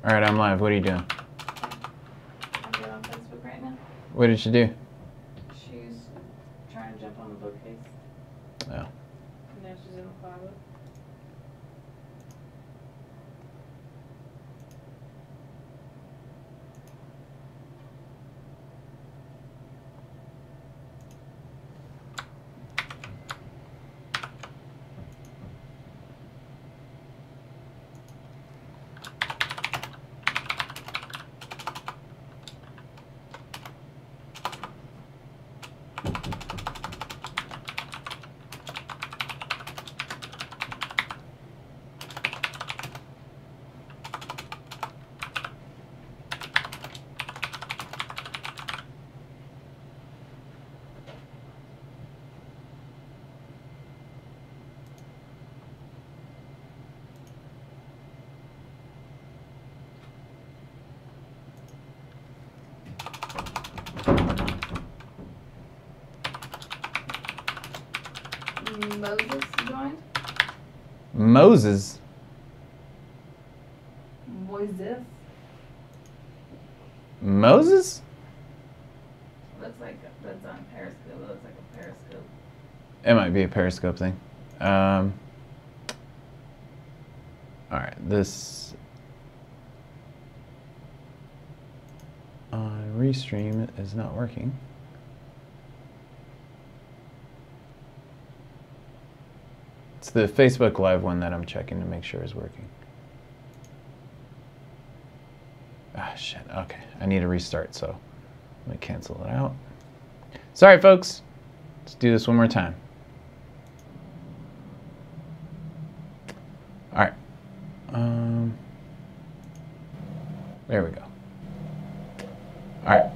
All right, I'm live. What are you doing? I'm on Facebook right now. What did she do? She's trying to jump on the bookcase. Oh. And now she's in the closet. Moses joined. Moses? Moises. Moses? Looks like that's on Periscope. It looks like a Periscope. It might be a Periscope thing. All right, this on Restream is not working. It's the Facebook Live one that I'm checking to make sure is working. Ah, shit. Okay, I need a restart, so let me cancel it out. Sorry, folks. Let's do this one more time. All right. There we go. All right.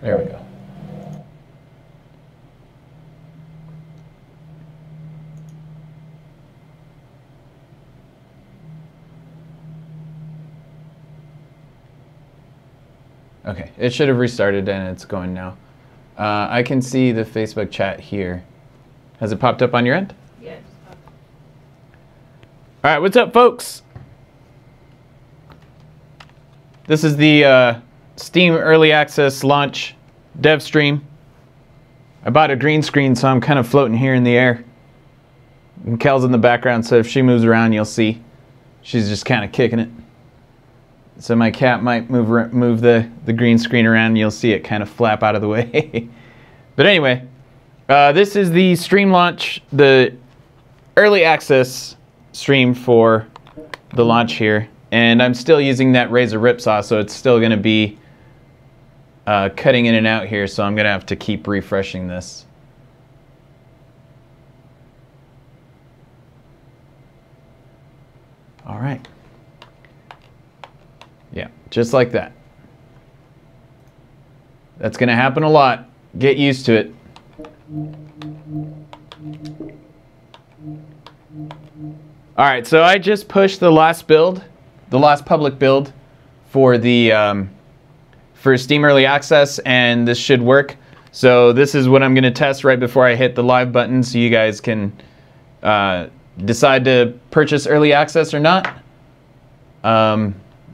There we go. Okay, it should have restarted and it's going now. I can see the Facebook chat here. Has it popped up on your end? Yeah, it just popped up. All right, what's up, folks? This is the Steam Early Access launch dev stream. I bought a green screen, so I'm kind of floating here in the air. And Kel's in the background, so if she moves around, you'll see. She's just kind of kicking it. So my cat might move the green screen around, and you'll see it kind of flap out of the way. But anyway, this is the stream launch, the early access stream for the launch here. And I'm still using that Razor Ripsaw, so it's still going to be cutting in and out here, so I'm going to have to keep refreshing this. All right. Yeah, just like that. That's going to happen a lot. Get used to it. All right, so I just pushed the last build, the last public build for the for Steam Early Access, and this should work. So this is what I'm going to test right before I hit the live button, so you guys can decide to purchase Early Access or not.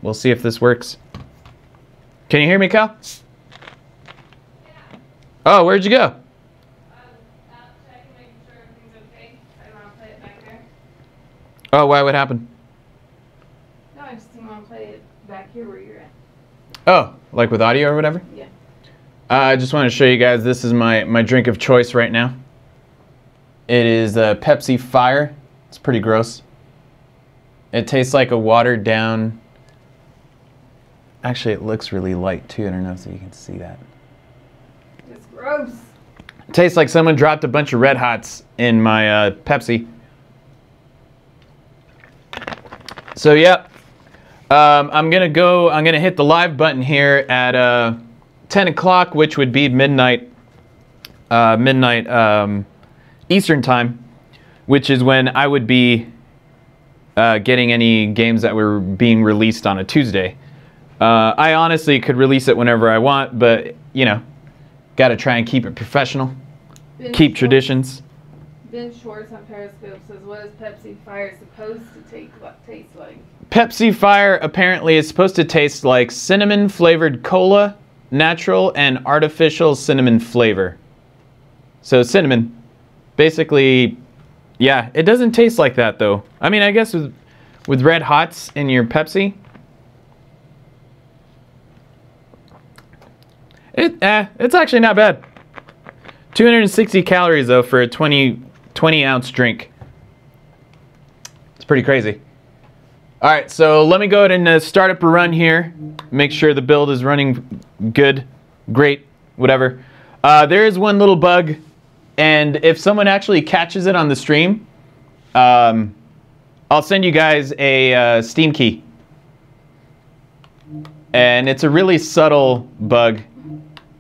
We'll see if this works. Can you hear me, Cal? Yeah. Oh, where'd you go? Out checking, making sure everything's okay. I don't want to play it back there. Oh, why? What happened? No, I just didn't want to play it back here where you're at. Oh, like with audio or whatever? Yeah. I just want to show you guys, this is my drink of choice right now. It is Pepsi Fire. It's pretty gross. It tastes like a watered down... Actually, it looks really light too. I don't know if you can see that. It's gross. It tastes like someone dropped a bunch of Red Hots in my Pepsi. So yeah, I'm gonna hit the live button here at 10 o'clock, which would be midnight Eastern time, which is when I would be getting any games that were being released on a Tuesday. I honestly could release it whenever I want, but, you know, got to try and keep it professional, keep traditions. Ben Schwartz on Periscope says, what is Pepsi Fire supposed to taste like? Pepsi Fire apparently is supposed to taste like cinnamon flavored cola, natural and artificial cinnamon flavor. So cinnamon. Basically, yeah, it doesn't taste like that though. I mean, I guess with Red Hots in your Pepsi, it's actually not bad. 260 calories though for a 20 ounce drink. It's pretty crazy. All right, so let me go ahead and start up a run here. Make sure the build is running good, great, whatever. There is one little bug, and if someone actually catches it on the stream, I'll send you guys a Steam key. And it's a really subtle bug,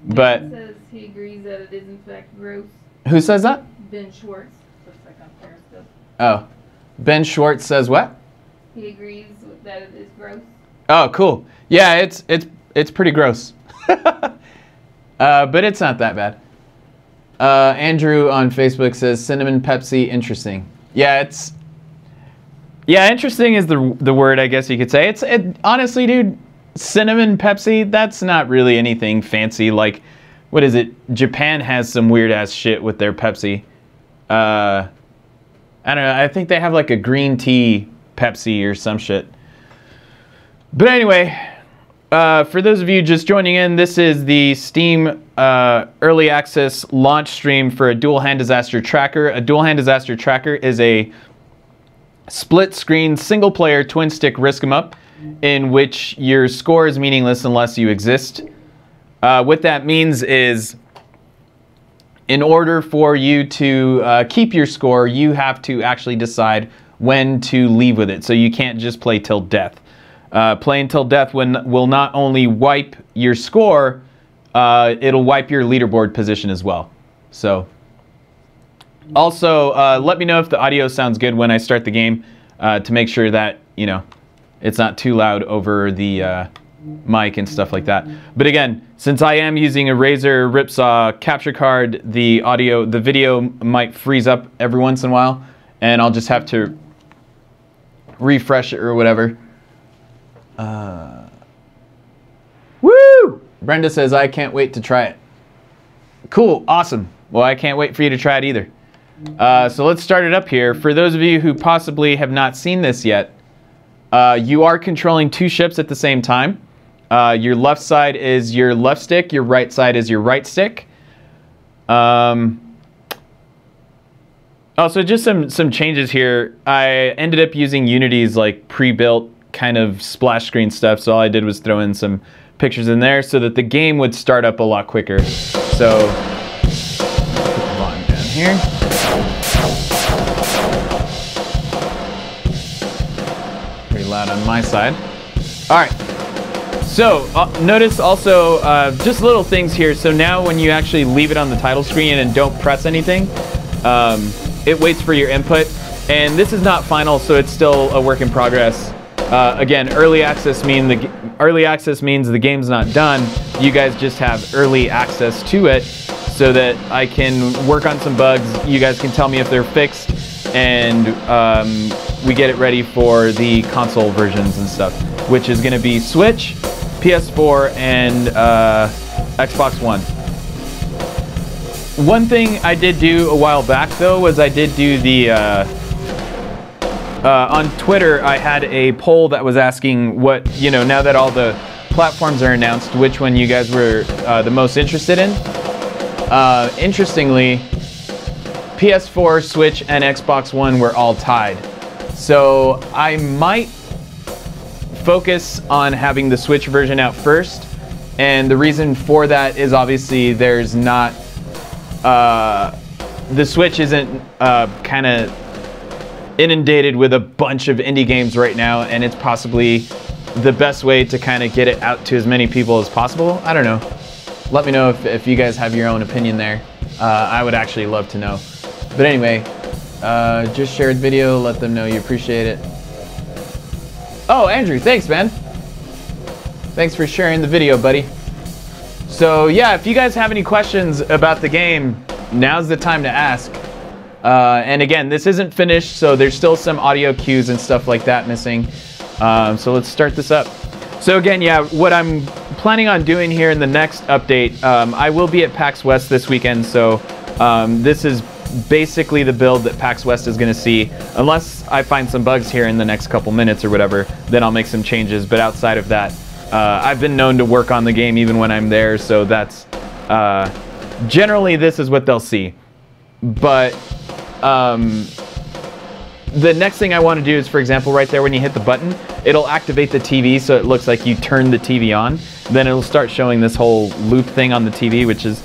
but... He says he agrees that it is in fact gross. Who says that? Ben Schwartz. Looks like on Periscope. Oh. Ben Schwartz says what? He agrees that it is gross. Oh, cool. Yeah, it's pretty gross. But it's not that bad. Andrew on Facebook says cinnamon Pepsi interesting. Yeah, interesting is the word I guess you could say. Honestly, dude, cinnamon Pepsi, that's not really anything fancy. Like, what is it? Japan has some weird ass shit with their Pepsi. I don't know. I think they have like a green tea Pepsi or some shit. But anyway, for those of you just joining in, this is the Steam early access launch stream for a dual hand disaster tracker. A dual hand disaster tracker is a split screen single player twin stick risk 'em up in which your score is meaningless unless you exist. What that means is, in order for you to keep your score, you have to actually decide when to leave with it. So you can't just play till death. Playing till death will not only wipe your score, it'll wipe your leaderboard position as well. So, also, let me know if the audio sounds good when I start the game to make sure that, you know, it's not too loud over the mic and stuff like that. But again, since I am using a Razer Ripsaw capture card, the video might freeze up every once in a while, and I'll just have to refresh it or whatever. Woo! Brenda says, I can't wait to try it. Cool, awesome. Well, I can't wait for you to try it either. So let's start it up here. For those of you who possibly have not seen this yet, you are controlling two ships at the same time. Your left side is your left stick, your right side is your right stick. Also, just some changes here. I ended up using Unity's like pre-built kind of splash screen stuff, so all I did was throw in some pictures in there so that the game would start up a lot quicker. So, put the volume down here. Pretty loud on my side. All right. So, notice also just little things here. So now when you actually leave it on the title screen and don't press anything, it waits for your input. And this is not final, so it's still a work in progress. Again, early access means the game's not done. You guys just have early access to it so that I can work on some bugs. You guys can tell me if they're fixed, and we get it ready for the console versions and stuff, which is going to be Switch, PS4, and Xbox One. One thing I did do a while back, though, was I did do the... on Twitter, I had a poll that was asking what, you know, now that all the platforms are announced, which one you guys were the most interested in. Interestingly, PS4, Switch, and Xbox One were all tied. So I might focus on having the Switch version out first. And the reason for that is obviously there's not, the Switch isn't kind of inundated with a bunch of indie games right now, and it's possibly the best way to kind of get it out to as many people as possible. I don't know. Let me know if you guys have your own opinion there. I would actually love to know. But anyway, just shared video. Let them know you appreciate it. Oh, Andrew, thanks, man. Thanks for sharing the video, buddy. So yeah, if you guys have any questions about the game, now's the time to ask. And again, this isn't finished, so there's still some audio cues and stuff like that missing. So let's start this up. So again, yeah, what I'm planning on doing here in the next update, I will be at PAX West this weekend, so this is basically the build that PAX West is going to see. Unless I find some bugs here in the next couple minutes or whatever, then I'll make some changes. But outside of that, I've been known to work on the game even when I'm there, so that's generally this is what they'll see. But the next thing I want to do is, for example, right there when you hit the button, it'll activate the TV so it looks like you turn the TV on. Then it'll start showing this whole loop thing on the TV, which is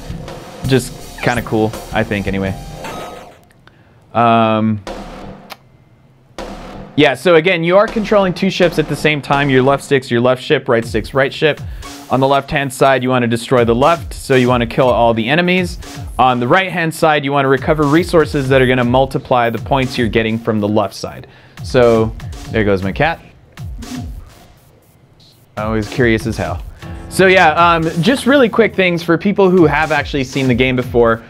just kind of cool, I think, anyway. Yeah, so again, you are controlling two ships at the same time. Your left stick's your left ship, right stick's right ship. On the left-hand side, you want to destroy the left, so you want to kill all the enemies. On the right-hand side, you want to recover resources that are going to multiply the points you're getting from the left side. So, there goes my cat. Always curious as hell. So yeah, just really quick things for people who have actually seen the game before.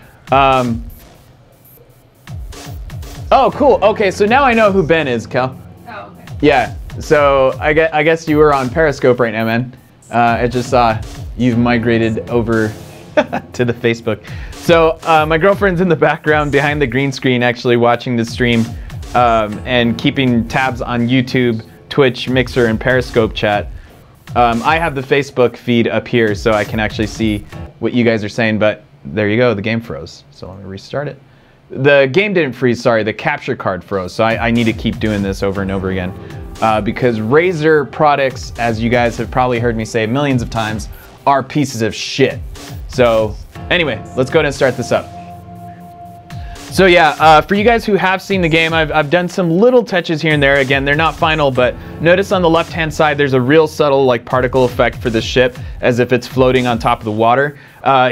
Oh, cool. Okay, so now I know who Ben is, Kel. Oh, okay. Yeah, so I guess you were on Periscope right now, man. I just saw you've migrated over to the Facebook. So my girlfriend's in the background behind the green screen actually watching the stream and keeping tabs on YouTube, Twitch, Mixer, and Periscope chat. I have the Facebook feed up here so I can actually see what you guys are saying, but there you go, the game froze. So let me restart it. The game didn't freeze, sorry, the capture card froze. So I need to keep doing this over and over again. Because Razer products, as you guys have probably heard me say millions of times, are pieces of shit. So anyway, let's go ahead and start this up. So yeah, for you guys who have seen the game, I've done some little touches here and there. Again, they're not final, but notice on the left-hand side, there's a real subtle like particle effect for the ship, as if it's floating on top of the water.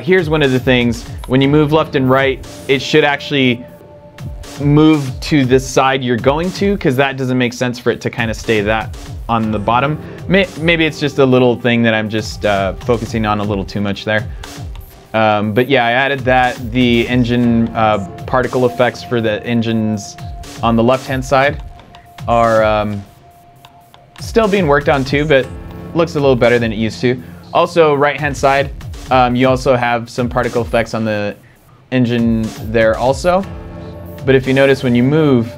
Here's one of the things. When you move left and right, it should actually move to the side you're going to, because that doesn't make sense for it to kind of stay that on the bottom. Maybe it's just a little thing that I'm just focusing on a little too much there. But yeah, I added that. The engine particle effects for the engines on the left-hand side are still being worked on too, but looks a little better than it used to. Also, right-hand side, you also have some particle effects on the engine there also. But if you notice when you move,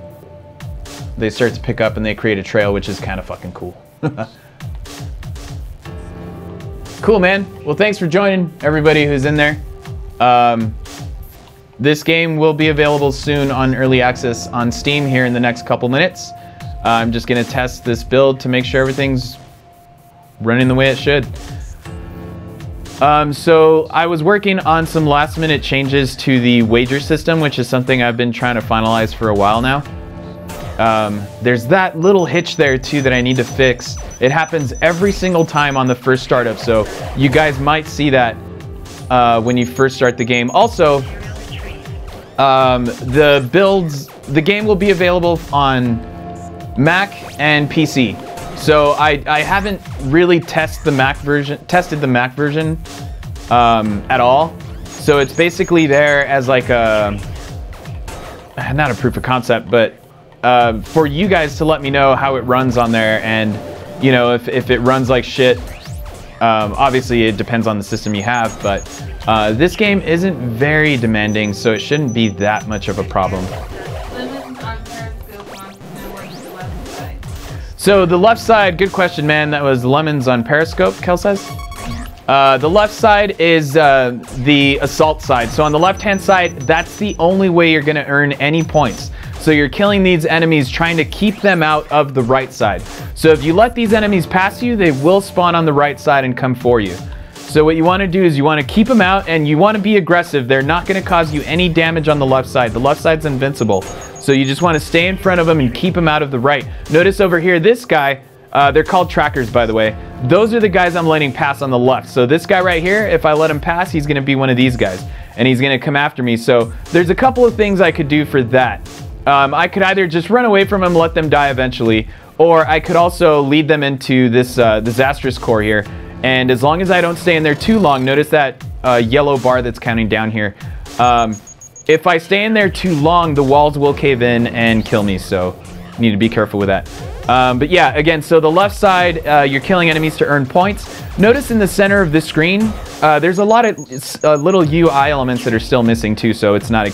they start to pick up and they create a trail, which is kind of fucking cool. Cool, man. Well, thanks for joining, everybody who's in there. This game will be available soon on Early Access on Steam here in the next couple minutes. I'm just going to test this build to make sure everything's running the way it should. So I was working on some last-minute changes to the wager system, which is something I've been trying to finalize for a while now. There's that little hitch there too that I need to fix. It happens every single time on the first startup, so you guys might see that when you first start the game. Also, the game will be available on Mac and PC. So I haven't really tested the Mac version at all. So it's basically there as like a, not a proof of concept, but for you guys to let me know how it runs on there, and you know, if it runs like shit. Obviously it depends on the system you have, but this game isn't very demanding, so it shouldn't be that much of a problem. So the left side, good question, man. That was lemons on Periscope, Kel says. The left side is the assault side. So on the left-hand side, that's the only way you're gonna earn any points. So you're killing these enemies, trying to keep them out of the right side. So if you let these enemies pass you, they will spawn on the right side and come for you. So what you want to do is you want to keep them out, and you want to be aggressive. They're not going to cause you any damage on the left side. The left side's invincible. So you just want to stay in front of them and keep them out of the right. Notice over here, this guy, they're called trackers, by the way. Those are the guys I'm letting pass on the left. So this guy right here, if I let him pass, he's going to be one of these guys, and he's going to come after me. So there's a couple of things I could do for that. I could either just run away from them, let them die eventually, or I could also lead them into this disastrous core here. And as long as I don't stay in there too long, notice that yellow bar that's counting down here. if I stay in there too long, the walls will cave in and kill me, so need to be careful with that. But yeah, again, so the left side, you're killing enemies to earn points. Notice in the center of the screen, there's a lot of little UI elements that are still missing too, so it's not,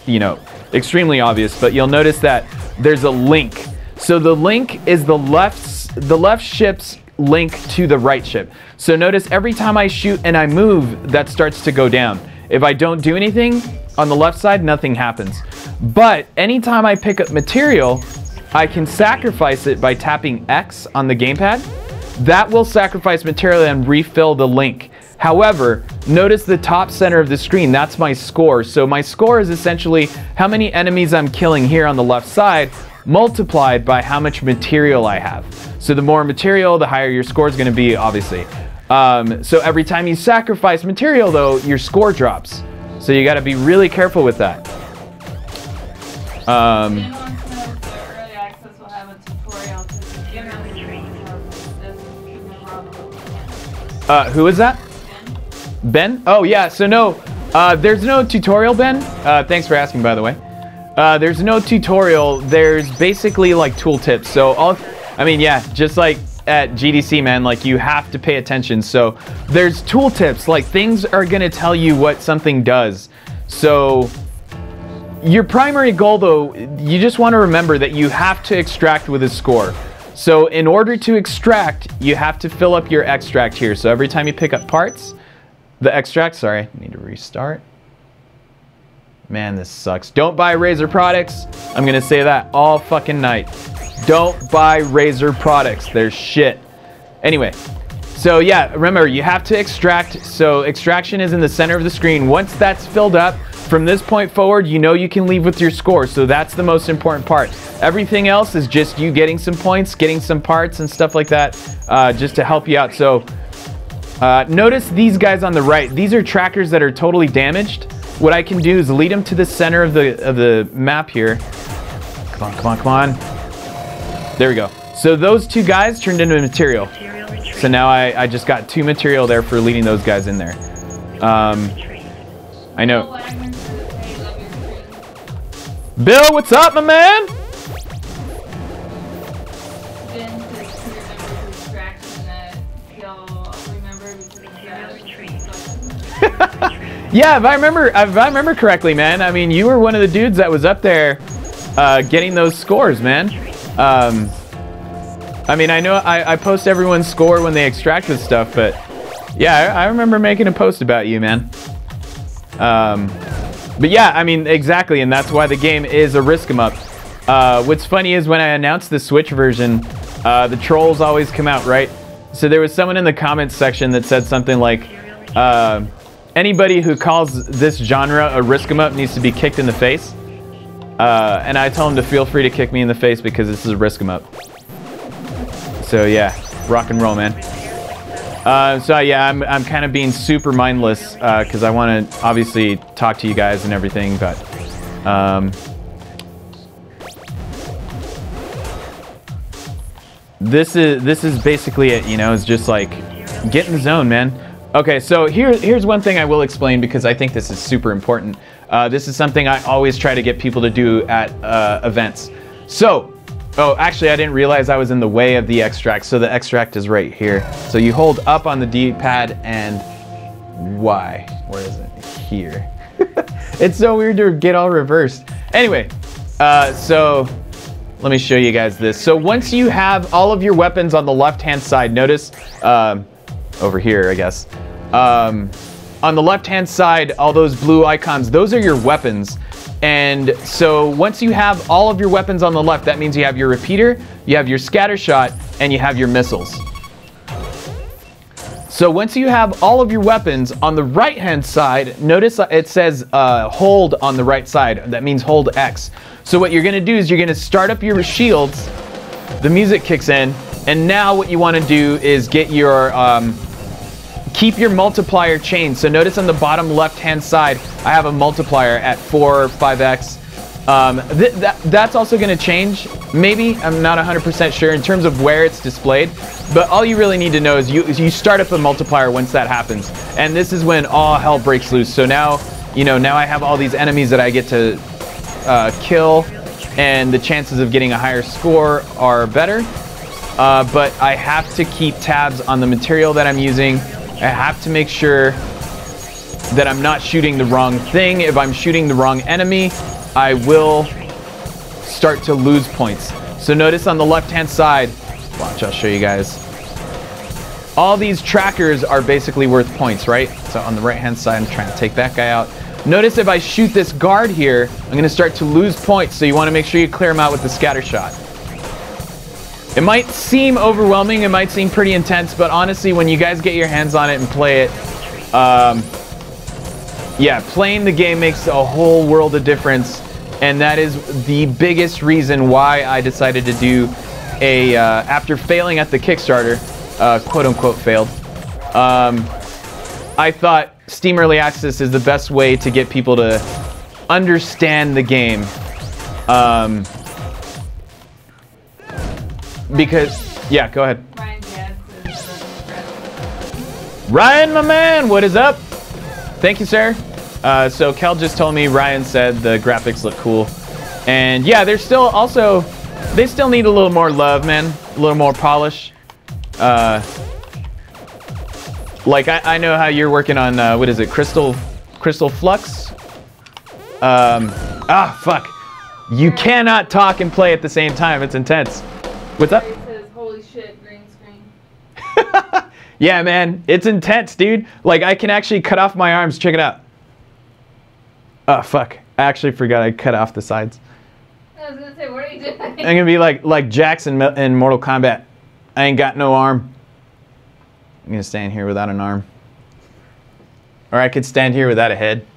you know, extremely obvious, but you'll notice that there's a link. So the link is the left ship's link to the right ship. So notice every time I shoot and I move, that starts to go down. If I don't do anything on the left side, nothing happens. But anytime I pick up material, I can sacrifice it by tapping X on the gamepad. That will sacrifice material and refill the link. However, notice the top center of the screen, that's my score. So my score is essentially how many enemies I'm killing here on the left side, multiplied by how much material I have. So the more material, the higher your score is going to be, obviously. So every time you sacrifice material, though, your score drops. So you got to be really careful with that. Who is that? Ben? Oh yeah, so no, there's no tutorial, Ben. Thanks for asking, by the way. There's no tutorial. There's basically like tooltips. So I mean, yeah, just like at GDC, man, like you have to pay attention. So there's tooltips, like things are gonna tell you what something does. So your primary goal, though, you just want to remember that you have to extract with a score. So in order to extract, you have to fill up your extract here. So every time you pick up parts, the extract, sorry, I need to restart. Man, this sucks. Don't buy Razer products. I'm going to say that all fucking night. Don't buy Razer products. They're shit. Anyway, so yeah, remember, you have to extract. So extraction is in the center of the screen. Once that's filled up, from this point forward, you know you can leave with your score. So that's the most important part. Everything else is just you getting some points, getting some parts and stuff like that, just to help you out. So notice these guys on the right. These are trackers that are totally damaged. What I can do is lead them to the center of the map here. Come on, come on, come on. There we go. So those two guys turned into material. So now I just got 2 material there for leading those guys in there. I know. Bill, what's up, my man? Yeah, if I remember correctly, man. I mean, you were one of the dudes that was up there getting those scores, man. I mean, I know I post everyone's score when they extract this stuff, but yeah, I remember making a post about you, man. But yeah, I mean, exactly, and that's why the game is a risk 'em up. What's funny is when I announced the Switch version, the trolls always come out, right? So there was someone in the comments section that said something like, anybody who calls this genre a risk 'em up needs to be kicked in the face. And I told him to feel free to kick me in the face because this is a risk 'em up. So yeah, rock and roll, man. So yeah, I'm kind of being super mindless because I want to obviously talk to you guys and everything, but this is basically it, you know. It's just like get in the zone, man. Okay, so here's one thing I will explain because I think this is super important. This is something I always try to get people to do at events. So. Oh, actually, I didn't realize I was in the way of the extract. So the extract is right here. So you hold up on the D-pad and Y. Where is it? Here. It's so weird to get all reversed. Anyway, so let me show you guys this. So once you have all of your weapons on the left-hand side, notice over here, I guess. On the left-hand side, all those blue icons, those are your weapons. And so once you have all of your weapons on the left, that means you have your repeater, you have your scatter shot, and you have your missiles. So once you have all of your weapons on the right-hand side, notice it says hold on the right side. That means hold X. So what you're gonna do is you're gonna start up your shields, the music kicks in, and now what you wanna do is get your, keep your multiplier chain. So notice on the bottom left-hand side, I have a multiplier at 4 or 5x. That's also going to change. Maybe, I'm not 100% sure in terms of where it's displayed. But all you really need to know is you start up a multiplier once that happens. And this is when all hell breaks loose. So now you know, now I have all these enemies that I get to kill, and the chances of getting a higher score are better. But I have to keep tabs on the material that I'm using. I have to make sure that I'm not shooting the wrong thing. If I'm shooting the wrong enemy, I will start to lose points. So notice on the left-hand side, watch, I'll show you guys. All these trackers are basically worth points, right? So on the right-hand side, I'm trying to take that guy out. Notice if I shoot this guard here, I'm going to start to lose points. So you want to make sure you clear them out with the scatter shot. It might seem overwhelming, it might seem pretty intense, but honestly, when you guys get your hands on it and play it, yeah, playing the game makes a whole world of difference, and that is the biggest reason why I decided to do a, after failing at the Kickstarter, quote-unquote failed, I thought Steam Early Access is the best way to get people to understand the game. Because, yeah, go ahead. Ryan, my man, what is up? Thank you, sir. So Kel just told me, Ryan said the graphics look cool. And yeah, they're still also, they still need a little more love, man. A little more polish. Like I know how you're working on, what is it, Crystal Flux? Fuck. You cannot talk and play at the same time. It's intense. What's up? It says, holy shit, green screen. Yeah, man, it's intense, dude. Like, I can actually cut off my arms. Check it out. Oh, fuck. I actually forgot I cut off the sides. I was gonna say, what are you doing? I'm gonna be like Jackson in Mortal Kombat. I ain't got no arm. I'm gonna stand here without an arm. Or I could stand here without a head.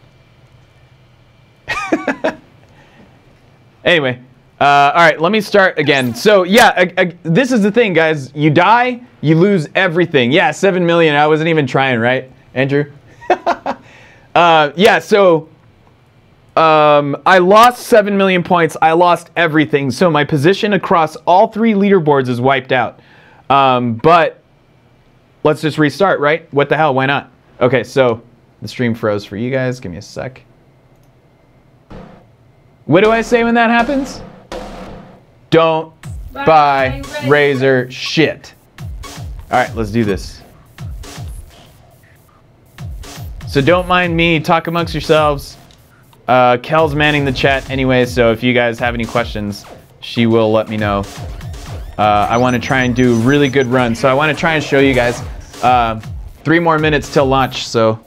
Anyway. All right, let me start again. So yeah, this is the thing, guys. You die, you lose everything. Yeah, 7 million. I wasn't even trying, right, Andrew? Yeah, so I lost 7 million points. I lost everything. So my position across all 3 leaderboards is wiped out. But let's just restart, right? What the hell? Why not? Okay, so the stream froze for you guys. Give me a sec. What do I say when that happens? Don't buy Razer shit. All right, let's do this. So don't mind me. Talk amongst yourselves. Kel's manning the chat anyway, so if you guys have any questions, she will let me know. I want to try and do a really good run, so I want to try and show you guys 3 more minutes till launch. So,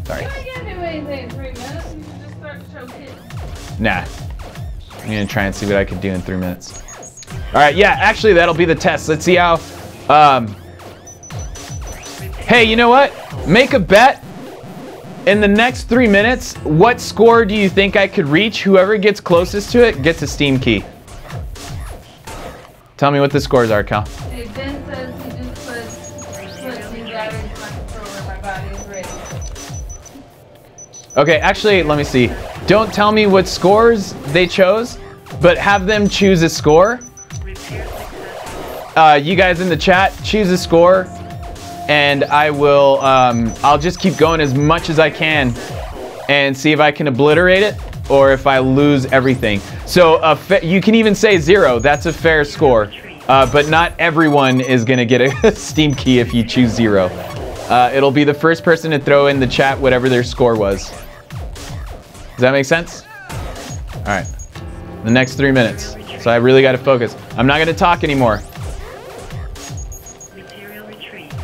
sorry. You can't do anything in 3 minutes. You can just start to show kids. Nah. I'm gonna try and see what I can do in 3 minutes. All right, yeah, actually that'll be the test. Let's see how, hey, you know what? Make a bet. In the next 3 minutes, what score do you think I could reach? Whoever gets closest to it gets a Steam key. Tell me what the scores are, Cal. Hey, Ben says he just put new batteries in my controller. My body is ready. Okay, actually, let me see. Don't tell me what scores they chose, but have them choose a score. You guys in the chat, choose a score, and I will, I'll just keep going as much as I can and see if I can obliterate it or if I lose everything. So you can even say 0, that's a fair score, but not everyone is gonna get a Steam key if you choose 0. It'll be the first person to throw in the chat whatever their score was. Does that make sense? All right, the next 3 minutes. So I really got to focus. I'm not going to talk anymore. Material retrieved.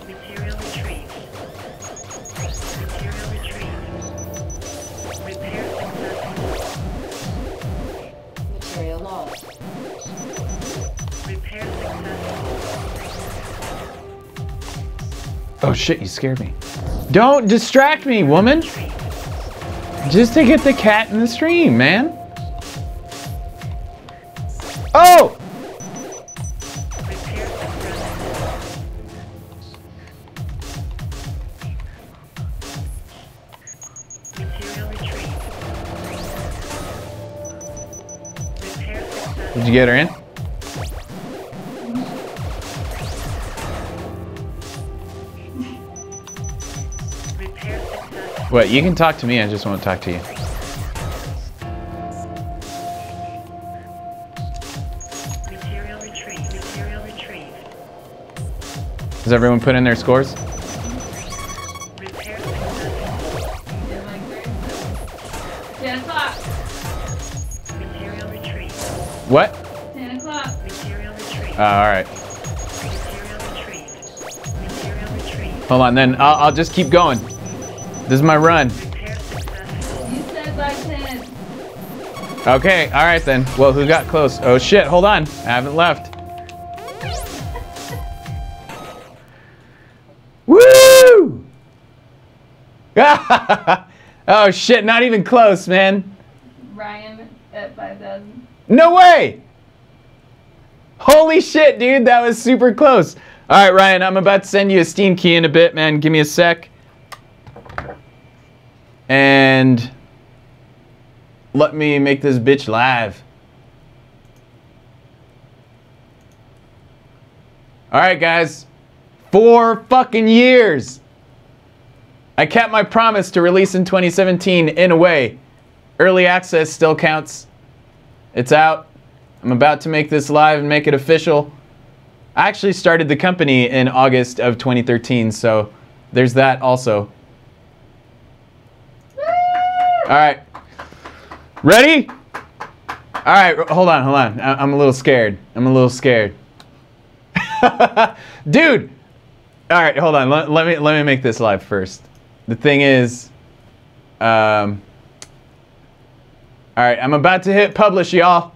Material retrieved. Material retrieved. Material retrieved. Repair successful. Material lost. Repair successful. Oh shit, you scared me. Don't distract me, woman. Just to get the cat in the stream, man. Oh! Repair successful. Material retrieved. Did you get her in? Repair successful. What? You can talk to me. I just won't talk to you. Material retrieved. Material retrieved. Does everyone put in their scores? Repair successful. In like 10 o'clock. Material retrieved. What? 10 o'clock. Material retrieved. All right. Material retrieved. Material retrieved. Hold on. Then I'll just keep going. This is my run. Repair successful. You said by 10. Okay. All right then. Well, who got close? Oh shit. Hold on. I haven't left. Woo! Oh shit. Not even close, man. Ryan at 5,000. No way! Holy shit, dude, that was super close. All right, Ryan, I'm about to send you a Steam key in a bit, man. Give me a sec. And let me make this bitch live. All right, guys. 4 fucking years. I kept my promise to release in 2017 in a way. Early access still counts. It's out. I'm about to make this live and make it official. I actually started the company in August of 2013, so there's that also. All right. Ready? All right, hold on, hold on. I'm a little scared. I'm a little scared. Dude. All right, hold on. Let me make this live first. The thing is, all right, I'm about to hit publish, y'all.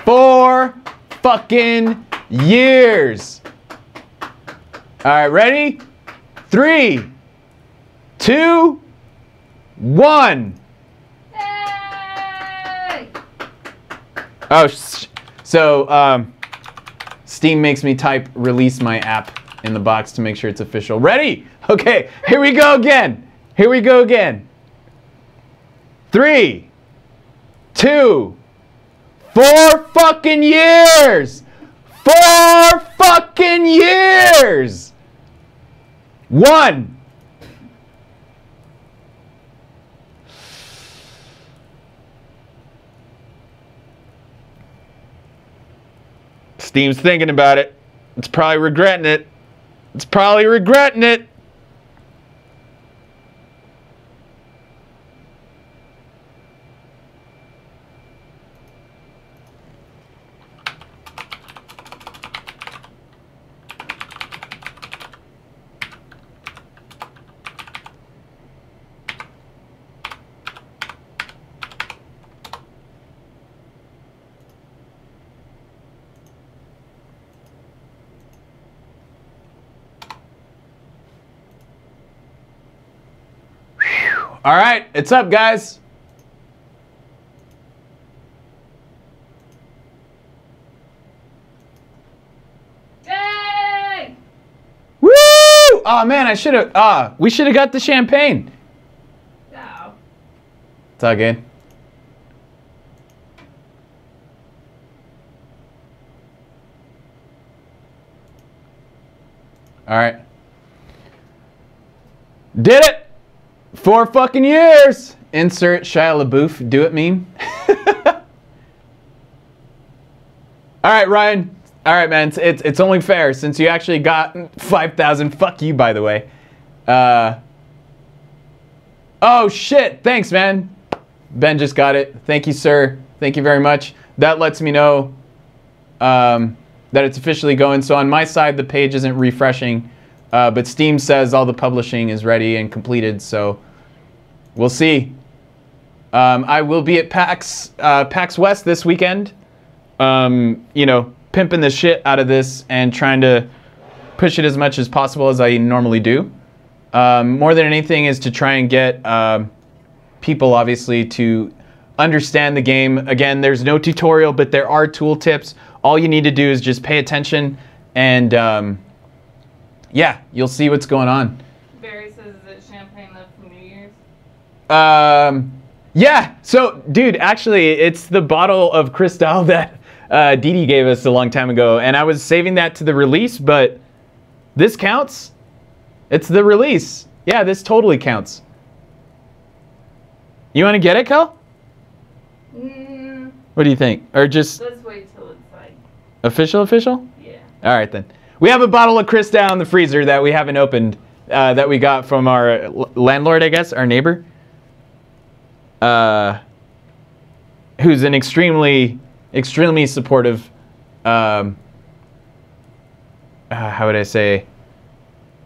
4 fucking years. All right, ready? 3, 2, 1. Hey! Oh, so Steam makes me type release my app in the box to make sure it's official. Ready? Okay, here we go again. Here we go again. 3, 2, 4 fucking years. 4 fucking years. 1. Steam's thinking about it. It's probably regretting it. It's probably regretting it. All right, it's up, guys. Yay! Woo! Oh man, we should have got the champagne. No. It's all good. All right. Did it! 4 fucking years. Insert Shia LaBeouf do it meme. All right, Ryan. All right, man. It's only fair since you actually got 5,000. Fuck you, by the way. Oh shit! Thanks, man. Ben just got it. Thank you, sir. Thank you very much. That lets me know that it's officially going. So on my side, the page isn't refreshing, but Steam says all the publishing is ready and completed. So we'll see. I will be at PAX West this weekend. You know, pimping the shit out of this and trying to push it as much as possible as I normally do. More than anything is to try and get people, obviously, to understand the game. Again, there's no tutorial, but there are tool tips. All you need to do is just pay attention, and yeah, you'll see what's going on. Barry says, is it champagne left from New Year's? Yeah, so, dude, actually, it's the bottle of Cristal that Dee Dee gave us a long time ago, and I was saving that to the release, but this counts. It's the release. Yeah, this totally counts. You want to get it, Kel? What do you think? Or just... Let's wait till it's like... Official? Yeah. All right, then. We have a bottle of Cristal in the freezer that we haven't opened, that we got from our landlord, I guess, our neighbor. Who's an extremely supportive, how would I say,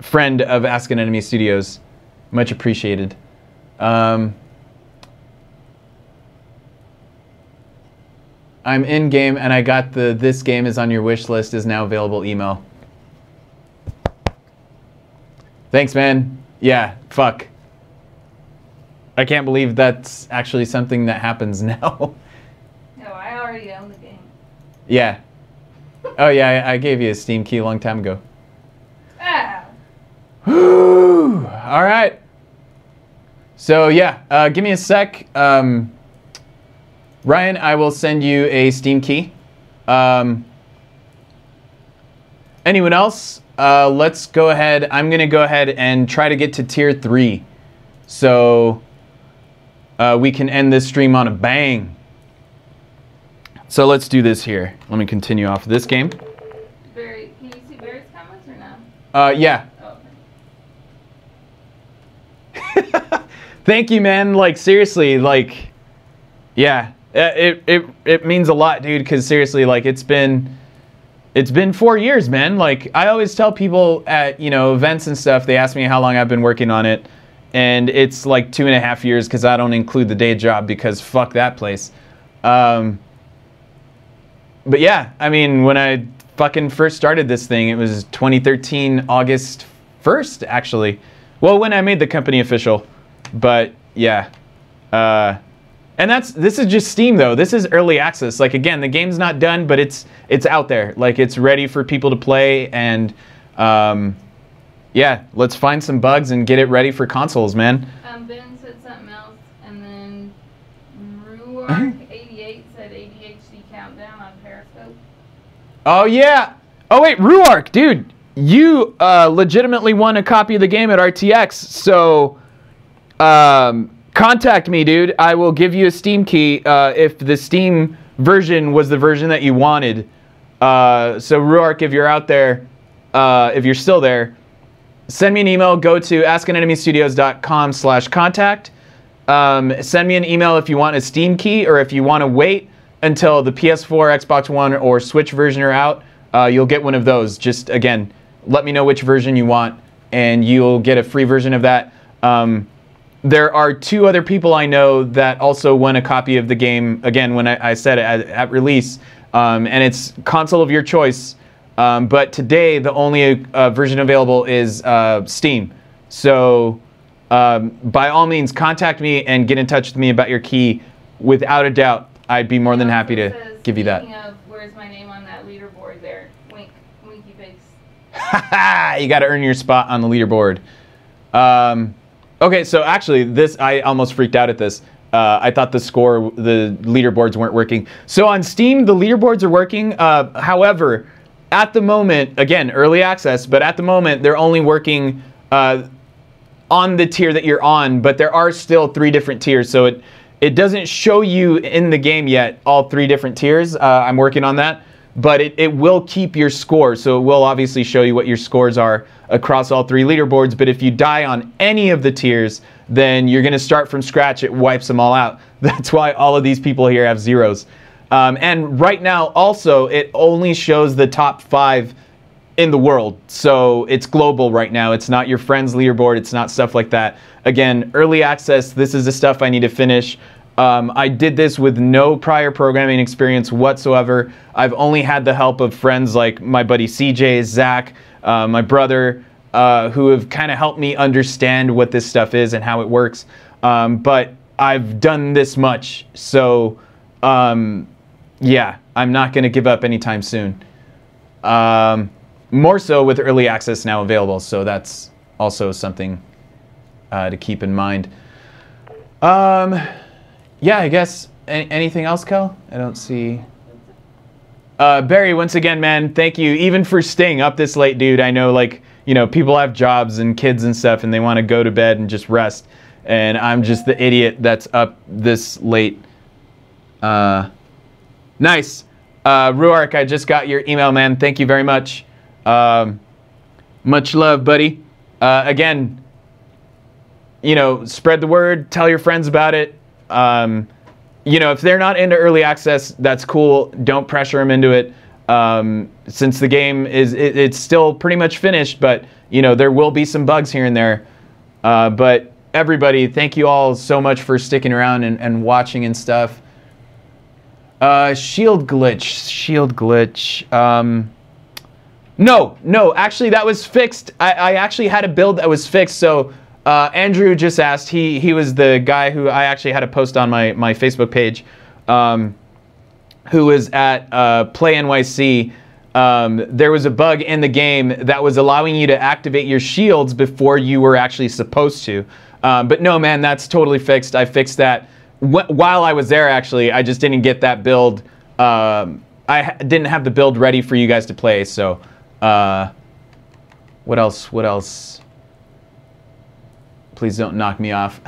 friend of Ask an Enemy Studios. Much appreciated. I'm in game and I got the "this game is on your wish list is now available" email. Thanks, man. Yeah, fuck. I can't believe that's actually something that happens now. No, I already own the game. Yeah. Oh yeah, I gave you a Steam key a long time ago. Ah. Whew. All right. So yeah, give me a sec. Ryan, I will send you a Steam key. Anyone else? Let's go ahead. I'm gonna go ahead and try to get to tier 3. So we can end this stream on a bang. So let's do this here. Let me continue off this game. Barry, can you see Barry's comments or no? Yeah. Oh, Thank you, man. Like, seriously, like, yeah. It means a lot, dude, because seriously, like, it's been 4 years, man. Like, I always tell people at, events and stuff, they ask me how long I've been working on it. And it's like 2.5 years because I don't include the day job because fuck that place. But yeah, I mean, when I fucking first started this thing, it was 2013, August 1st, actually. Well, when I made the company official. But yeah. And this is just Steam, though. This is early access. Like, again, the game's not done, but it's out there. Like, it's ready for people to play. And yeah, let's find some bugs and get it ready for consoles, man. Ben said something else, and then Ruark88 said ADHD countdown on Periscope. Oh, yeah. Oh, wait, Ruark, dude. You legitimately won a copy of the game at RTX, so contact me, dude. I will give you a Steam key if the Steam version was the version that you wanted. So, Ruark, if you're out there, if you're still there, send me an email. Go to askanenemystudios.com/contact. Send me an email if you want a Steam key or if you want to wait until the PS4, Xbox One, or Switch version are out. You'll get one of those. Just, again, let me know which version you want, and you'll get a free version of that. There are 2 other people I know that also won a copy of the game, again, when I said it at release, and it's console of your choice. But today, the only version available is Steam. So by all means, contact me and get in touch with me about your key. Without a doubt, I'd be more than happy to give you that. Speaking of, where's my name on that leaderboard there? Wink, winky face. You got to earn your spot on the leaderboard. Okay, so actually, I almost freaked out at this. I thought the leaderboards weren't working. So on Steam, the leaderboards are working. However, at the moment, again, early access, but at the moment, they're only working on the tier that you're on, but there are still 3 different tiers, so it doesn't show you in the game yet all 3 different tiers. I'm working on that, but it will keep your score, so it will obviously show you what your scores are across all 3 leaderboards, but if you die on any of the tiers, then you're going to start from scratch. It wipes them all out. That's why all of these people here have zeros. And right now, also, it only shows the top 5 in the world. So it's global right now. It's not your friend's leaderboard. It's not stuff like that. Again, early access, this is the stuff I need to finish. I did this with no prior programming experience whatsoever. I've only had the help of friends like my buddy CJ, Zach, my brother, who have kind of helped me understand what this stuff is and how it works. But I've done this much. So... yeah, I'm not going to give up anytime soon. More so with early access now available, so that's also something to keep in mind. yeah, I guess anything else, Kel? I don't see. Barry, once again, man, thank you even for staying up this late, dude. I know, like, you know, people have jobs and kids and stuff, and they want to go to bed and just rest. And I'm just the idiot that's up this late. Nice. Ruark, I just got your email, man. Thank you very much. Much love, buddy. Again, you know, spread the word. Tell your friends about it. You know, if they're not into early access, that's cool. Don't pressure them into it. Since the game is, it's still pretty much finished, but, you know, there will be some bugs here and there. But everybody, thank you all so much for sticking around and watching and stuff. Shield glitch. No, actually that was fixed. I actually had a build that was fixed. So Andrew just asked, he was the guy who I actually had a post on my Facebook page, who was at Play NYC. There was a bug in the game that was allowing you to activate your shields before you were actually supposed to. But no, man, that's totally fixed. I fixed that while I was there, actually. I just didn't get that build. I didn't have the build ready for you guys to play, so... what else? Please don't knock me off.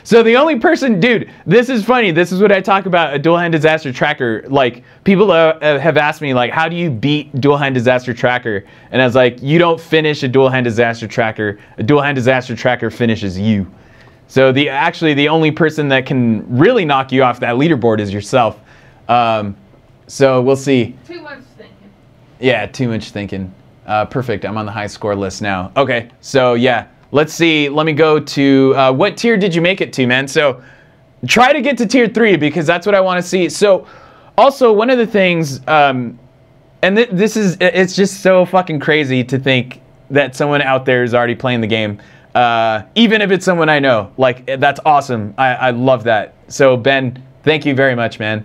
So the only person, dude, this is funny. This is what I talk about, a dual hand disaster tracker. Like, people have asked me, like, how do you beat dual hand disaster tracker? And I was like, you don't finish a dual hand disaster tracker. A dual hand disaster tracker finishes you. So actually the only person that can really knock you off that leaderboard is yourself. So we'll see. Too much thinking. Yeah, too much thinking. Perfect. I'm on the high score list now. Okay, so yeah. Let's see. Let me go to what tier did you make it to, man? So try to get to tier 3 because that's what I want to see. So also one of the things, and it's just so fucking crazy to think that someone out there is already playing the game, even if it's someone I know. Like, that's awesome. I love that. So Ben, thank you very much, man.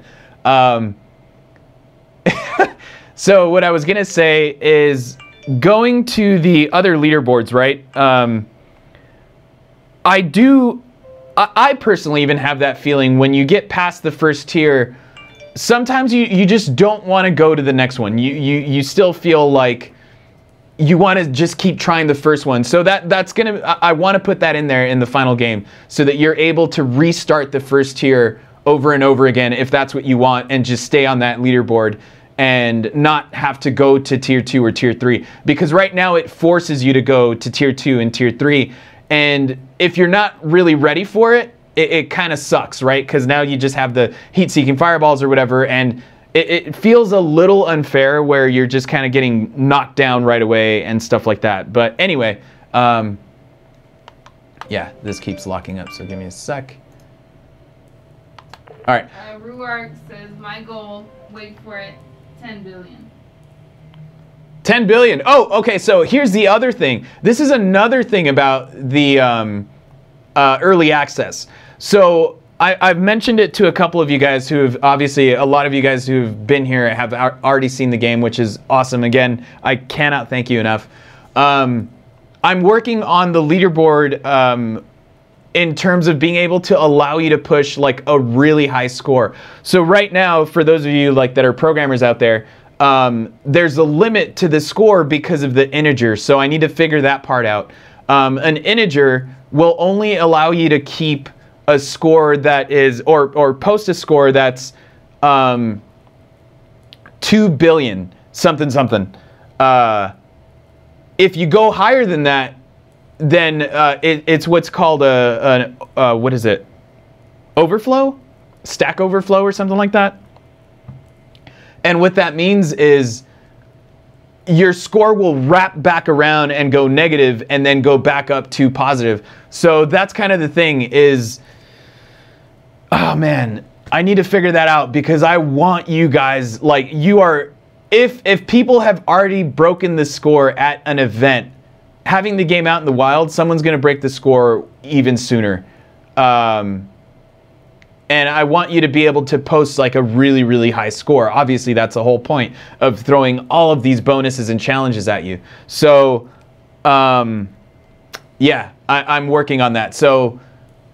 So what I was gonna say is going to the other leaderboards, right? I personally even have that feeling when you get past the first tier, sometimes you just don't want to go to the next one. You still feel like you want to just keep trying the first one. So that's gonna, I want to put that in there in the final game so that you're able to restart the first tier over and over again if that's what you want, and just stay on that leaderboard and not have to go to tier 2 or tier 3. Because right now it forces you to go to tier 2 and tier 3. And if you're not really ready for it, it kind of sucks, right? Because now you just have the heat-seeking fireballs or whatever, and it feels a little unfair where you're just kind of getting knocked down right away and stuff like that. But anyway, yeah, this keeps locking up, so give me a sec. All right. Ruark says, my goal, wait for it, 10 billion. 10 billion. Oh, okay. So here's the other thing. This is another thing about the early access. So I've mentioned it to a couple of you guys who have, obviously, a lot of you guys who've been here have already seen the game, which is awesome. Again, I cannot thank you enough. I'm working on the leaderboard in terms of being able to allow you to push like a really high score. So right now, for those of you like that are programmers out there, there's a limit to the score because of the integer. So I need to figure that part out. An integer will only allow you to keep a score that is, or post a score that's 2 billion something something. If you go higher than that, then it's what's called what is it? Overflow? Stack overflow or something like that. And what that means is your score will wrap back around and go negative and then go back up to positive. So that's kind of the thing is, oh man, I need to figure that out because I want you guys, like, you are, if people have already broken the score at an event, having the game out in the wild, someone's going to break the score even sooner. And I want you to be able to post like a really, really high score. Obviously, that's the whole point of throwing all of these bonuses and challenges at you. So, yeah, I'm working on that. So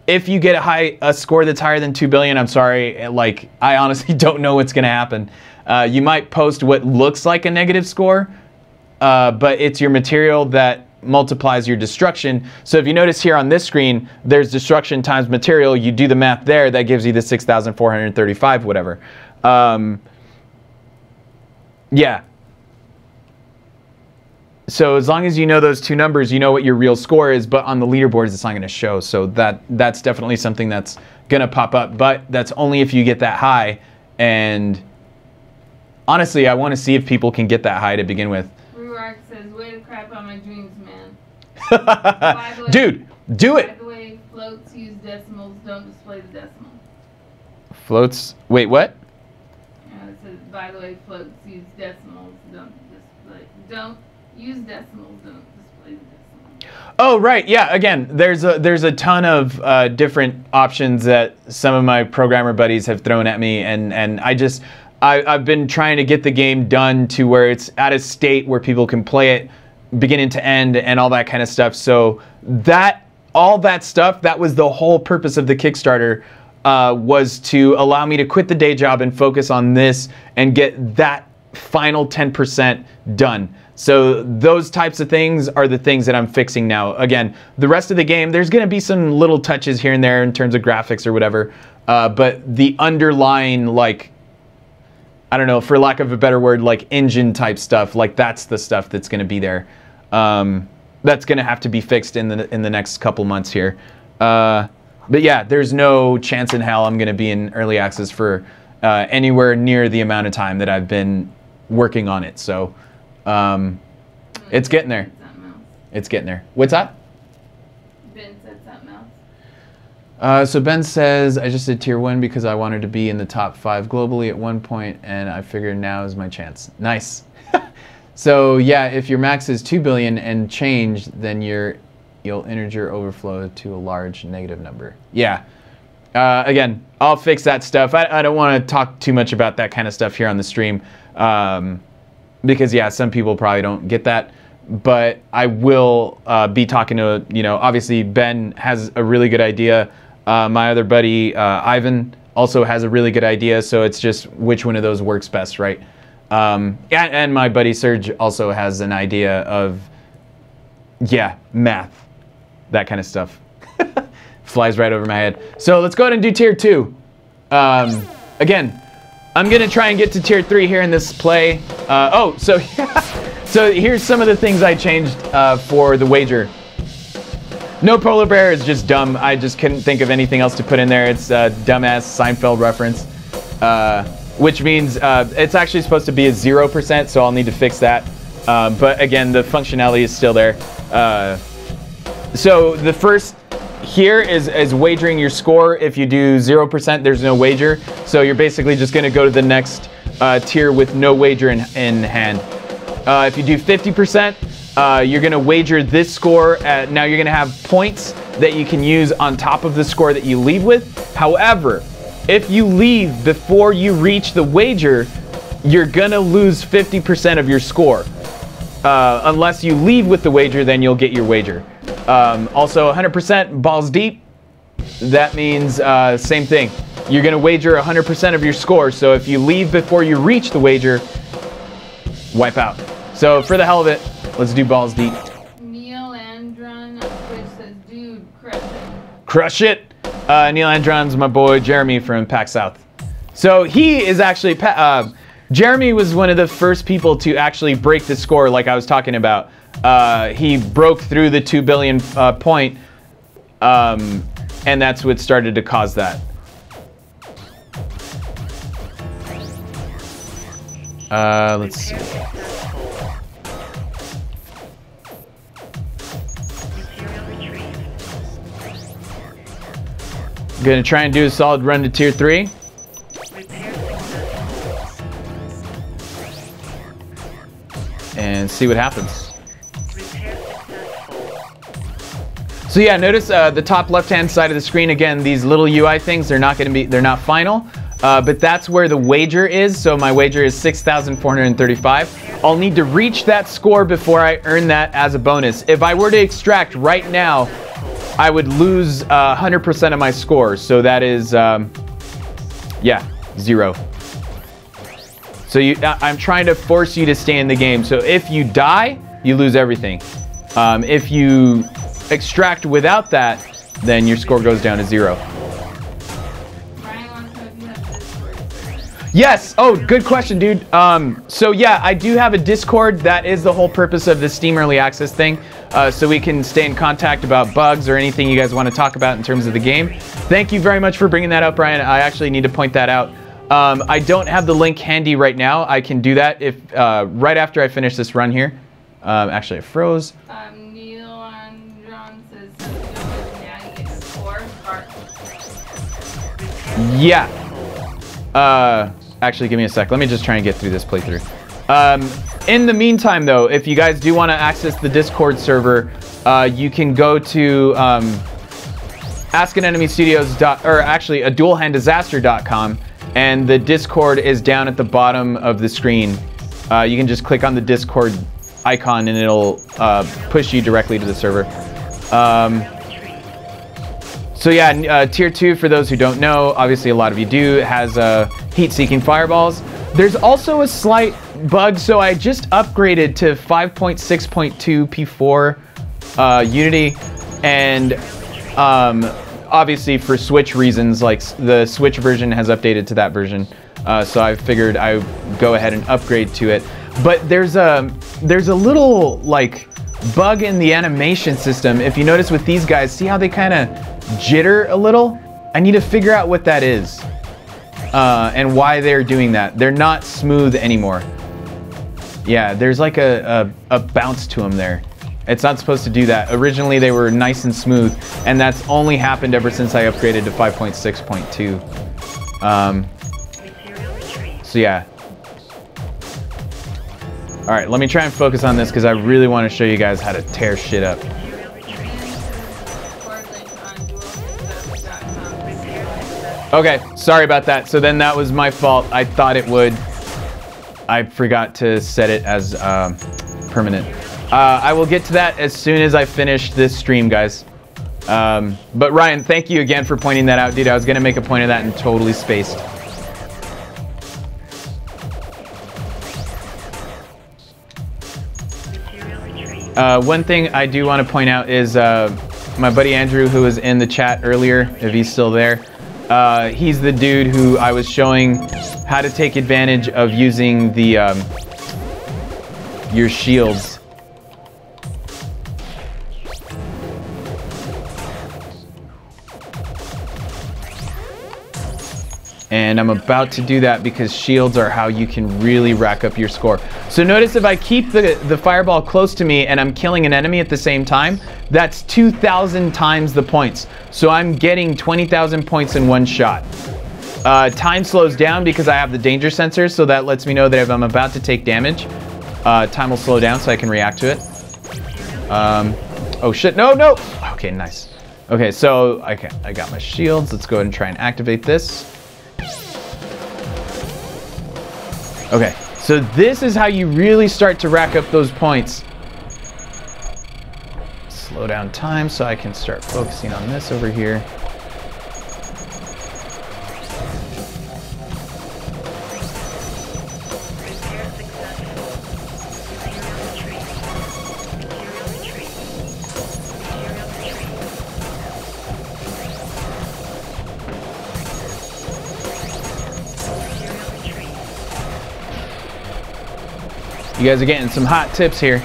if you get a score that's higher than 2 billion, I'm sorry, like I honestly don't know what's gonna happen. You might post what looks like a negative score, but it's your material that multiplies your destruction. So if you notice here on this screen, there's destruction times material. You do the math there, that gives you the 6,435, whatever. Yeah. So as long as you know those two numbers, you know what your real score is, but on the leaderboards, it's not going to show. So that's definitely something that's going to pop up, but that's only if you get that high. And honestly, I want to see if people can get that high to begin with. Ruark says, way to crap on my dreams, man. By the way, Dude, do it. By the way, floats use decimals, don't display the decimal. Floats, wait, what? It says, by the way, floats use decimals, don't use decimals, don't display the decimal. Oh, right. Yeah. Again, there's a ton of different options that some of my programmer buddies have thrown at me, and I've been trying to get the game done to where it's at a state where people can play it beginning to end and all that kind of stuff. So all that stuff, that was the whole purpose of the Kickstarter, was to allow me to quit the day job and focus on this and get that final 10% done. So those types of things are the things that I'm fixing now. Again, the rest of the game, there's going to be some little touches here and there in terms of graphics or whatever, but the underlying, like, I don't know, for lack of a better word, like engine type stuff, like that's the stuff that's going to be there. That's going to have to be fixed in the next couple months here. But yeah, there's no chance in hell I'm going to be in early access for anywhere near the amount of time that I've been working on it. So it's getting there. It's getting there. What's that? Ben said something else. So Ben says, I just did tier 1 because I wanted to be in the top 5 globally at one point, and I figured now is my chance. Nice. So yeah, if your max is 2 billion and change, then you'll integer overflow to a large negative number. Yeah. Again, I'll fix that stuff. I don't want to talk too much about that kind of stuff here on the stream, because yeah, some people probably don't get that. But I will be talking to, obviously Ben has a really good idea. My other buddy, Ivan, also has a really good idea. So it's just which one of those works best, right? And my buddy Serge also has an idea of, yeah, math, that kind of stuff. Flies right over my head. So let's go ahead and do tier 2. Again, I'm going to try and get to tier 3 here in this play. So here's some of the things I changed for the wager. No polar bear is just dumb. I just couldn't think of anything else to put in there. It's a dumbass Seinfeld reference, which means it's actually supposed to be a 0%, so I'll need to fix that. But again, the functionality is still there. So the first here is wagering your score. If you do 0%, there's no wager. So you're basically just going to go to the next tier with no wager in hand. If you do 50%, you're going to wager this score. Now you're going to have points that you can use on top of the score that you leave with. However, if you leave before you reach the wager, you're going to lose 50% of your score. Unless you leave with the wager, then you'll get your wager. Also, 100% balls deep. That means same thing. You're going to wager 100% of your score. So if you leave before you reach the wager, wipe out. So for the hell of it, let's do balls deep. Neil Andron on Twitch says, dude, crush it. Crush it. Neil Andron's my boy Jeremy from Pack South. So he is actually, Jeremy was one of the first people to actually break the score like I was talking about. He broke through the 2 billion point, and that's what started to cause that. Let's see. Gonna try and do a solid run to tier 3. And see what happens. So yeah, notice the top left-hand side of the screen, again, these little UI things, they're not final, but that's where the wager is. So my wager is 6,435. I'll need to reach that score before I earn that as a bonus. If I were to extract right now, I would lose 100% of my score. So that is, yeah, 0. So I'm trying to force you to stay in the game. So if you die, you lose everything. If you extract without that, then your score goes down to 0. Yes. Oh, good question, dude. So yeah, I do have a Discord. That is the whole purpose of the Steam Early Access thing. So we can stay in contact about bugs or anything you guys want to talk about in terms of the game. Thank you very much for bringing that up, Ryan. I actually need to point that out. I don't have the link handy right now. I can do that if right after I finish this run here. Actually, I froze. Neil Andron says now you get 4 hearts. Yeah. Actually, give me a sec. Let me just try and get through this playthrough. In the meantime, though, if you guys do want to access the Discord server, you can go to duelhanddisaster.com, and the Discord is down at the bottom of the screen. You can just click on the Discord icon, and it'll push you directly to the server. So yeah, Tier 2, for those who don't know, obviously a lot of you do, has heat-seeking fireballs. There's also a slight bug, so I just upgraded to 5.6.2 P4 Unity, and obviously for Switch reasons, like the Switch version has updated to that version, so I figured I would go ahead and upgrade to it. But there's a little like bug in the animation system. If you notice with these guys, see how they kind of jitter a little? I need to figure out what that is and why they're doing that. They're not smooth anymore. Yeah, there's like a bounce to them there. It's not supposed to do that. Originally they were nice and smooth, and that's only happened ever since I upgraded to 5.6.2. So yeah. All right, let me try and focus on this because I really want to show you guys how to tear shit up. Okay, sorry about that. So then that was my fault. I thought it would. I forgot to set it as permanent. I will get to that as soon as I finish this stream, guys. But Ryan, thank you again for pointing that out, dude. I was going to make a point of that and totally spaced. One thing I do want to point out is my buddy Andrew, who was in the chat earlier, if he's still there. He's the dude who I was showing how to take advantage of using the your shields. And I'm about to do that because shields are how you can really rack up your score. So notice if I keep the fireball close to me and I'm killing an enemy at the same time, that's 2,000 times the points. So I'm getting 20,000 points in one shot. Time slows down because I have the danger sensor, so that lets me know that if I'm about to take damage, time will slow down so I can react to it. Oh shit, no, no! Okay, nice. Okay, so I got my shields. Let's go ahead and try and activate this. Okay, so this is how you really start to rack up those points. Slow down time so I can start focusing on this over here. You guys are getting some hot tips here.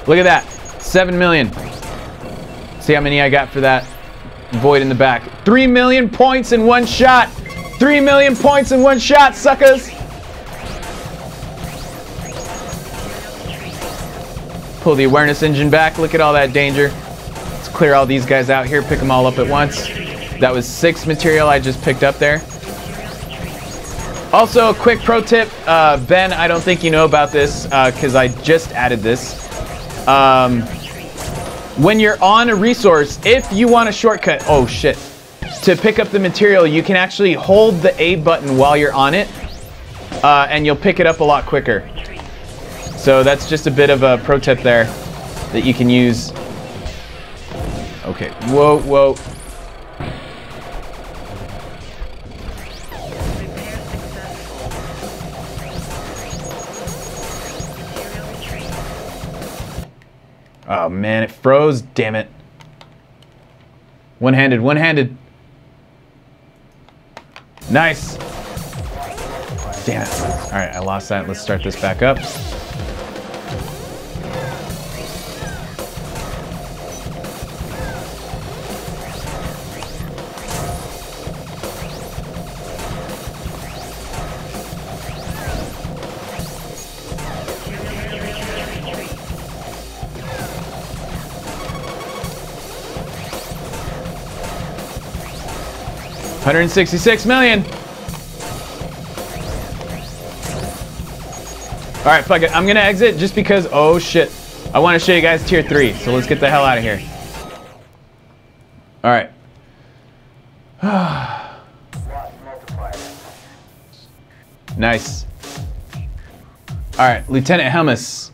Look at that, 7 million. See how many I got for that void in the back. 3 million points in one shot. 3 million points in one shot, suckers. Pull the awareness engine back. Look at all that danger. Let's clear all these guys out here, pick them all up at once. That was 6 material I just picked up there. Also, a quick pro tip, Ben, I don't think you know about this because I just added this. When you're on a resource, if you want a shortcut, oh shit, to pick up the material, you can actually hold the A button while you're on it, and you'll pick it up a lot quicker. So that's just a bit of a pro tip there that you can use. Okay, whoa, whoa. Repair successful. Material retrieved. Oh man, it froze, damn it. One-handed, one-handed. Nice. Damn it. All right, I lost that. Let's start this back up. $166 million. All right, fuck it. I'm gonna exit just because, oh shit. I wanna show you guys tier 3, so let's get the hell out of here. All right. Nice. All right, Lieutenant Hummus.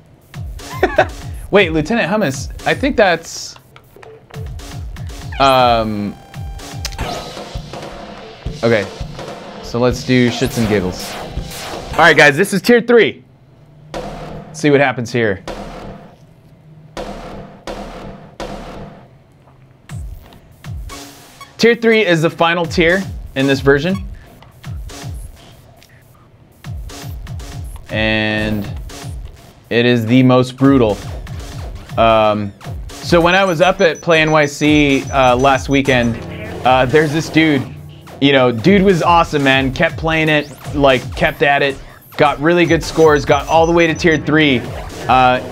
Wait, Lieutenant Hummus, I think that's, okay, so let's do shits and giggles. All right, guys, this is tier 3. Let's see what happens here. Tier 3 is the final tier in this version. And it is the most brutal. So when I was up at Play NYC last weekend, there's this dude. You know, dude was awesome, man. Kept playing it, like kept at it. Got really good scores, got all the way to tier 3.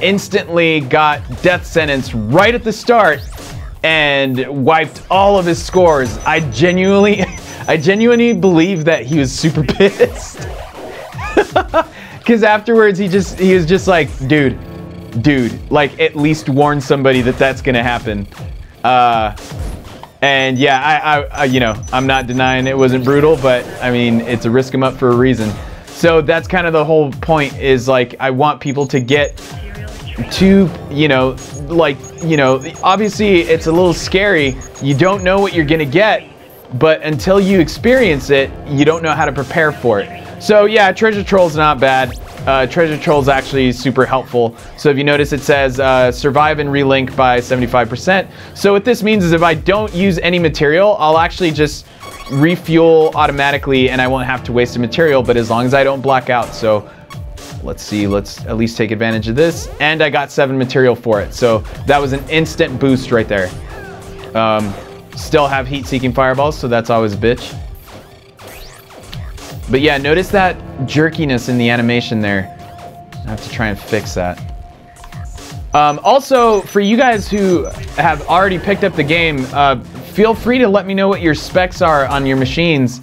Instantly got death sentence right at the start and wiped all of his scores. I genuinely believe that he was super pissed. Because afterwards he was just like, dude, like at least warn somebody that that's gonna happen. And yeah, I you know, I'm not denying it wasn't brutal, but I mean, it's a risk 'em up for a reason. So that's kind of the whole point, is like, I want people to get to, you know, like, you know, obviously it's a little scary. You don't know what you're gonna get, but until you experience it, you don't know how to prepare for it. So yeah, Treasure Troll's not bad. Treasure Troll's actually super helpful. So if you notice, it says survive and relink by 75%. So what this means is if I don't use any material, I'll actually just refuel automatically and I won't have to waste a material, but as long as I don't black out. So let's see, let's at least take advantage of this. And I got 7 material for it. So that was an instant boost right there. Still have heat-seeking fireballs, so that's always a bitch. But yeah, notice that jerkiness in the animation there. I have to try and fix that. Also, for you guys who have already picked up the game, feel free to let me know what your specs are on your machines,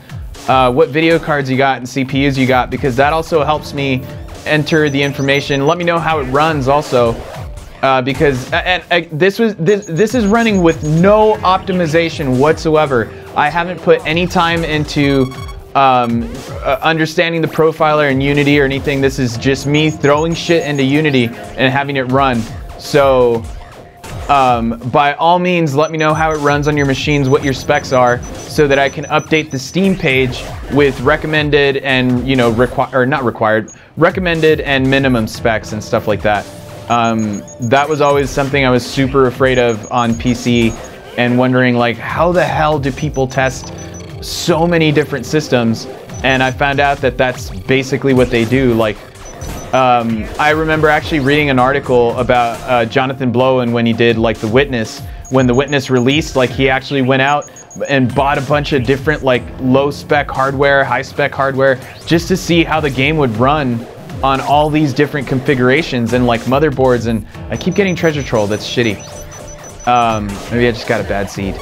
what video cards you got and CPUs you got, because that also helps me enter the information. Let me know how it runs also, because this is running with no optimization whatsoever. I haven't put any time into understanding the profiler in Unity or anything. This is just me throwing shit into Unity and having it run. So by all means, let me know how it runs on your machines, what your specs are, so that I can update the Steam page with recommended and, you know, recommended and minimum specs and stuff like that. That was always something I was super afraid of on PC, and wondering like, how the hell do people test so many different systems? And I found out that that's basically what they do. Like, I remember actually reading an article about Jonathan Blow, and when he did like The Witness, when The Witness released, like he actually went out and bought a bunch of different like low spec hardware, high spec hardware, just to see how the game would run on all these different configurations and like motherboards. And I keep getting Treasure Troll, that's shitty. Maybe I just got a bad seed.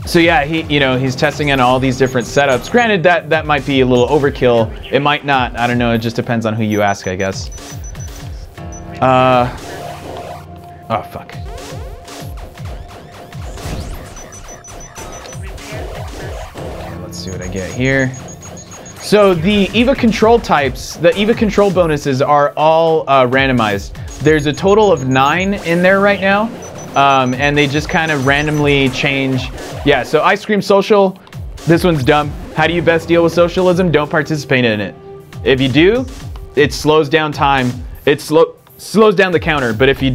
So yeah, he's testing on all these different setups. Granted, that might be a little overkill. It might not. I don't know. It just depends on who you ask, I guess. Oh fuck. Okay, let's see what I get here. So the EVA control types, the EVA control bonuses are all randomized. There's a total of 9 in there right now, and they just kind of randomly change. Yeah, so Ice Cream Social, this one's dumb. How do you best deal with socialism? Don't participate in it. If you do, it slows down time. It slows down the counter. But if you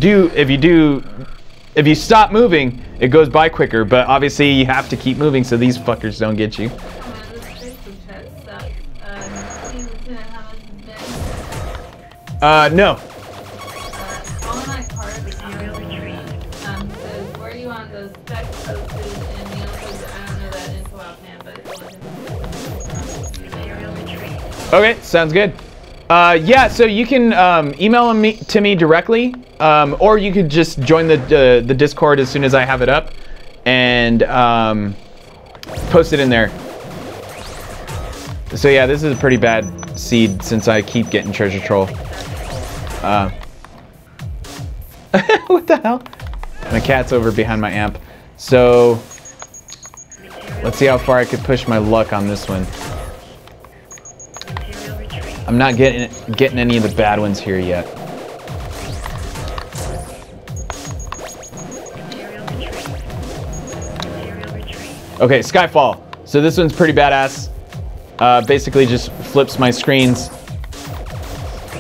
stop moving, it goes by quicker. But obviously you have to keep moving so these fuckers don't get you. No. On my card, says, where do you want those specs posted? And the answer is, I don't know that info offhand, but it's Okay, sounds good. Yeah, so you can email them to me directly, or you could just join the Discord as soon as I have it up, and post it in there. So yeah, this is a pretty bad seed since I keep getting treasure troll. What the hell? My cat's over behind my amp. So let's see how far I could push my luck on this one. I'm not getting any of the bad ones here yet. Okay, Skyfall. So this one's pretty badass. Basically just flips my screens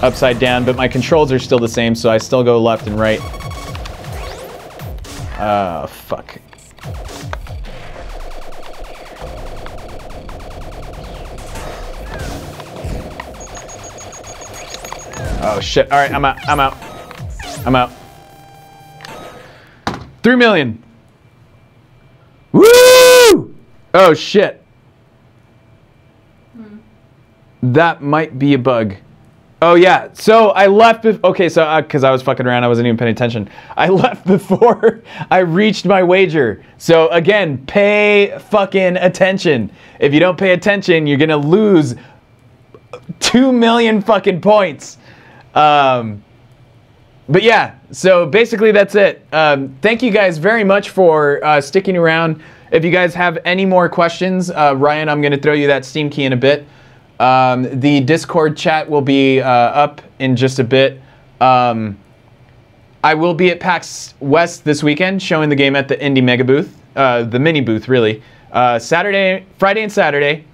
upside down, but my controls are still the same, so I still go left and right. Fuck. Oh shit, alright, I'm out. 3 million. Woo! Oh shit. That might be a bug. Oh yeah, so I left, okay, so because I was fucking around, I wasn't even paying attention. I left before I reached my wager. So again, pay fucking attention. If you don't pay attention, you're gonna lose 2 million fucking points. But yeah, so basically that's it. Thank you guys very much for sticking around. If you guys have any more questions, Ryan, I'm gonna throw you that Steam key in a bit. The Discord chat will be up in just a bit. I will be at PAX West this weekend, showing the game at the Indie Mega booth, the mini booth, really. Friday and Saturday.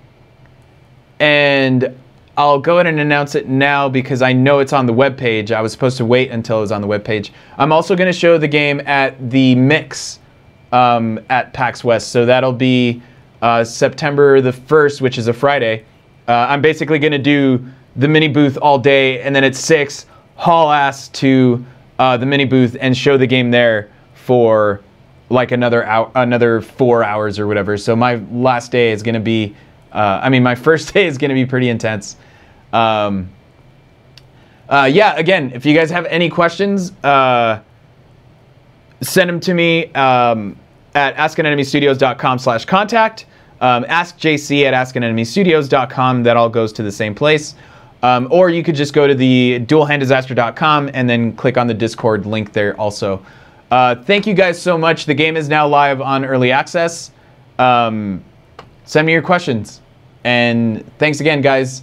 And I'll go ahead and announce it now because I know it's on the webpage. I was supposed to wait until it was on the webpage. I'm also going to show the game at the Mix at PAX West. So that'll be September the 1st, which is a Friday. I'm basically going to do the mini booth all day, and then at 6, haul ass to the mini booth and show the game there for like another 4 hours or whatever. So my last day is going to be, my first day is going to be pretty intense. Yeah, again, if you guys have any questions, send them to me at askanenymystudios.com/contact. Ask JC at askanenymystudios.com. That all goes to the same place. Or you could just go to the duelhanddisaster.com and then click on the Discord link there also. Thank you guys so much. The game is now live on Early Access. Send me your questions. And thanks again, guys.